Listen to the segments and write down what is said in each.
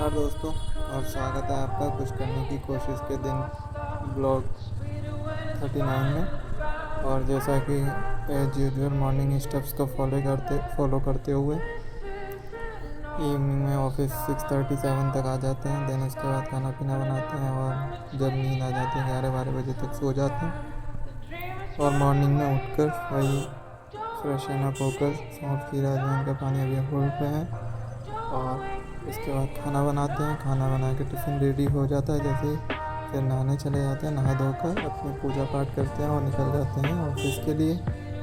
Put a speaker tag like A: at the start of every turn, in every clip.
A: नमस्कार दोस्तों, और स्वागत है आपका कुछ करने की कोशिश के दिन ब्लॉग 39 में। और जैसा कि एज यूजुअल मॉर्निंग स्टेप्स को फॉलो करते हुए इवनिंग में ऑफिस 6:37 तक आ जाते हैं। देन उसके बाद खाना पीना बनाते हैं और जब नींद आ जाती है 11-12 बजे तक सो जाते हैं। और मॉर्निंग में उठकर वही फ्रेशन अप होकर सौंफ खीरा अजवाइन का पानी अभी हम उठ रहे हैं। और इसके बाद खाना बनाते हैं। खाना बना के टिफ़िन रेडी हो जाता है जैसे ही, फिर नहाने चले जाते हैं। नहा धोकर अपने पूजा पाठ करते हैं और निकल जाते हैं ऑफिस के लिए।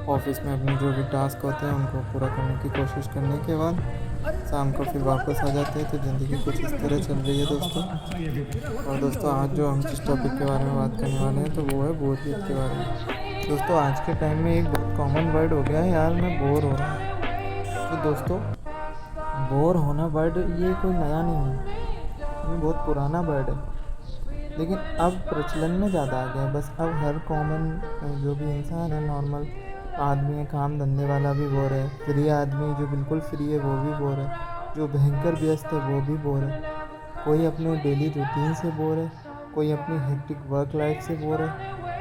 A: ऑफिस में अपने जो भी टास्क होते हैं उनको पूरा करने की कोशिश करने के बाद शाम को फिर वापस आ जाते हैं। तो ज़िंदगी कुछ इस तरह चल रही है दोस्तों। और दोस्तों, आज जो हम जिस टॉपिक के बारे में बात करने वाले हैं तो वो है बोरियत के बारे में। दोस्तों, आज के टाइम में एक बहुत कॉमन वर्ड हो गया है, यार मैं बोर हो रहा हूँ। तो दोस्तों, बोर होना वर्ड ये कोई नया नहीं है, ये बहुत पुराना वर्ड है, लेकिन अब प्रचलन में ज़्यादा आ गया है। बस अब हर कॉमन जो भी इंसान है, नॉर्मल आदमी है, काम धंधे वाला भी बोर है, फ्री आदमी जो बिल्कुल फ्री है वो भी बोर है, जो भयंकर व्यस्त है वो भी बोर है, कोई अपने डेली रूटीन से बोर है, कोई अपनी हेक्टिक वर्क लाइफ से बोर है,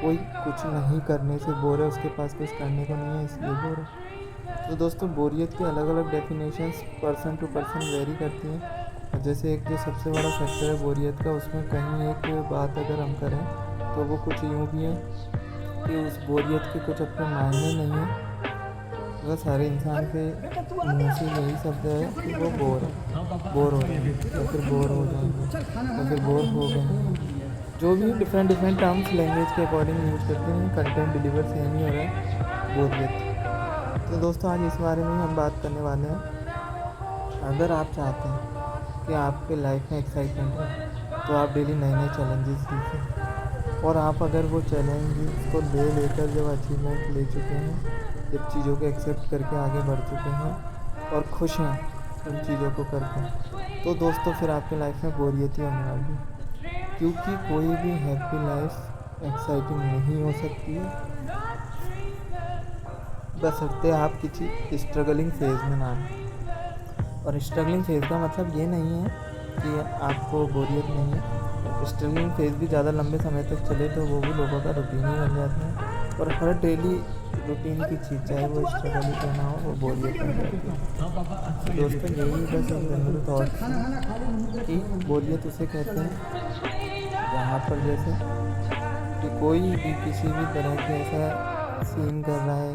A: कोई कुछ नहीं करने से बोर है, उसके पास कुछ करने को नहीं है इसलिए बोर है। तो दोस्तों, बोरियत की अलग अलग definitions person to person vary करती हैं। जैसे एक जो सबसे बड़ा फैक्टर है बोरियत का, उसमें कहीं एक बात अगर हम करें तो वो कुछ यूँ भी है कि उस बोरियत के कुछ अपने मायने नहीं है। बस हर इंसान के मुँह से यही शब्द है कि वो बोर हो रहे हैं, या फिर बोर हो जाएंगे, या फिर बोर हो गए हैं। जो भी डिफरेंट डिफरेंट टर्म्स लैंग्वेज के अकॉर्डिंग यूज करते हैं, कंटेंट डिलीवर सेम ही हो रहा है, बोरियत। तो दोस्तों, आज इस बारे में हम बात करने वाले हैं। अगर आप चाहते हैं कि आपके लाइफ में एक्साइटमेंट है तो आप डेली नए नए चैलेंजेस सीखें। और आप अगर वो चैलेंजेस को लेकर जब अचीवमेंट ले चुके हैं, जब चीज़ों को एक्सेप्ट करके आगे बढ़ चुके हैं और खुश हैं उन चीज़ों को करके, तो दोस्तों फिर आपकी लाइफ में बोरियत ही होने वाली है। क्योंकि कोई भी हैप्पी लाइफ एक्साइटिंग नहीं हो सकती है बशर्ते आप किसी स्ट्रगलिंग फेज़ में ना आए। और स्ट्रगलिंग फेज़ का मतलब ये नहीं है कि आपको बोरियत नहीं है। स्ट्रगलिंग फेज़ भी ज़्यादा लंबे समय तक चले तो वो भी लोगों का रूटीन ही बन जाता है। और हर डेली रूटीन की चीज़, चाहे वो स्ट्रगल ही क्यों ना हो, वो बोरियत बन जाती है। दोस्तों, यही बस एक जनरल थॉट कि बोरियत उसे कहते हैं जहाँ पर जैसे कि कोई भी किसी भी तरह के ऐसा सीन कर रहा है,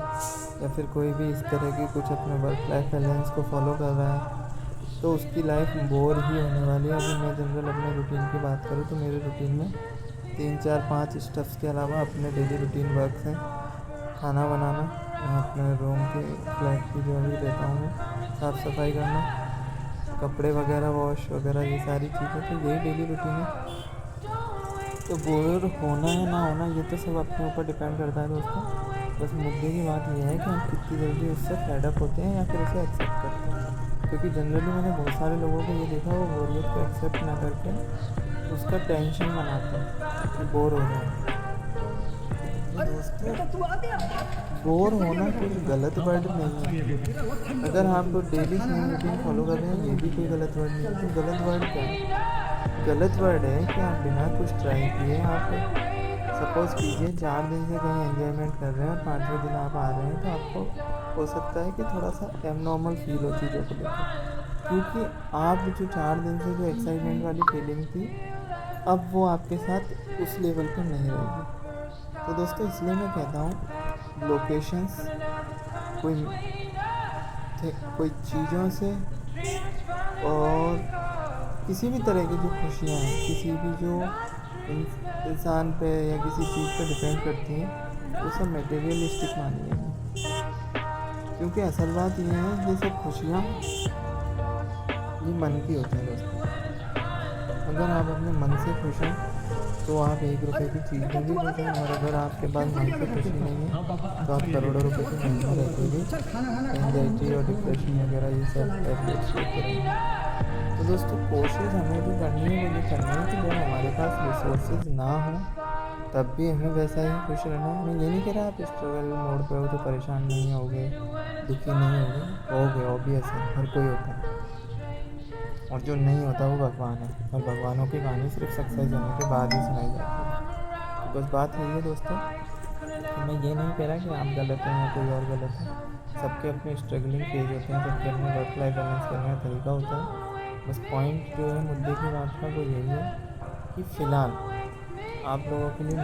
A: या फिर कोई भी इस तरह की कुछ अपने वर्क लाइफ बैलेंस को फॉलो कर रहा है, तो उसकी लाइफ बोर ही होने वाली है। अगर मैं जनरल अपने रूटीन की बात करूँ तो मेरे रूटीन में 3-4-5 स्टेप्स के अलावा अपने डेली रूटीन वर्क्स हैं। खाना बनाना, अपने रूम की फ्लैट की जो भी रहता हूँ मैं, साफ़ सफाई करना, कपड़े वगैरह वॉश वगैरह, ये सारी चीज़ें, तो यही डेली रूटीन है। तो बोर होना है ना होना, ये तो सब अपने ऊपर डिपेंड करता है दोस्तों। बस मुद्दे की बात यह है कि हम कितनी जल्दी उससे फेड अप होते हैं या फिर उसे एक्सेप्ट करते हैं। क्योंकि जनरली मैंने बहुत सारे लोगों को ये देखा, वो बोरियत को एक्सेप्ट ना करके उसका टेंशन मनाते हैं कि बोर हो रहे हैं। तो दोस्तों, बोर होना कुछ गलत वर्ड नहीं है। अगर आप डेली सेम रूटीन फॉलो कर रहे हैं, ये भी कोई गलत वर्ड नहीं है। तो गलत वर्ड क्या है? गलत वर्ड है कि आप बिना कुछ ट्राई किए, आप सपोज़ कीजिए 4 दिन से कहीं एंजॉयमेंट कर रहे हैं और 5वें दिन आप आ रहे हैं, तो आपको हो सकता है कि थोड़ा सा एबनॉर्मल फील हो चीज़ों को लेकर। क्योंकि आप जो 4 दिन से जो एक्साइटमेंट वाली फीलिंग थी, अब वो आपके साथ उस लेवल पर नहीं रहेगी। तो दोस्तों, इसलिए मैं कहता हूँ, लोकेशंस, कोई चीज़ों से और किसी भी तरह की जो खुशियाँ हैं, किसी भी जो इंसान पे या किसी चीज़ पे डिपेंड करती हैं, वो सब मटेरियलिस्टिक मानी जाएगी। क्योंकि असल बात ये है, ये सब खुशियाँ ये मन की होती हैं दोस्तों। अगर आप अपने मन से खुश हैं तो आप 1 रुपये की चीज़ में भी खुश हैं, और अगर आपके पास मन से खुशी नहीं है तो आप करोड़ों रुपए की महंगी रहती भी एंजाइटी और डिप्रेशन वगैरह ये सब टैबलेट्स लेते रहेंगे। तो दोस्तों, कोशिश हमें भी करनी है, वो ये करनी है कि जब हमारे पास रिसोर्सेज ना हो तब भी हमें वैसा ही खुश रहना है। मैं ये नहीं कह रहा आप स्ट्रगल मोड पे हो तो परेशान नहीं होगे, दुखी नहीं होगे, ऑब्वियस है, हर कोई होता है। और जो नहीं होता वो भगवान है, और भगवानों की कहानी सिर्फ सक्सेस होने के बाद ही सुनाई जाती है। तो बस बात यही है दोस्तों, कि मैं ये नहीं कह रहा कि आप गलत हैं या कोई और गलत है। सबके अपने स्ट्रगलिंग फेज होते हैं, सबके अपने वर्क लाइफ बैलेंस करने का तरीका होता है। बस पॉइंट जो है मुद्दे की बात का वो यही है कि फ़िलहाल आप लोगों के लिए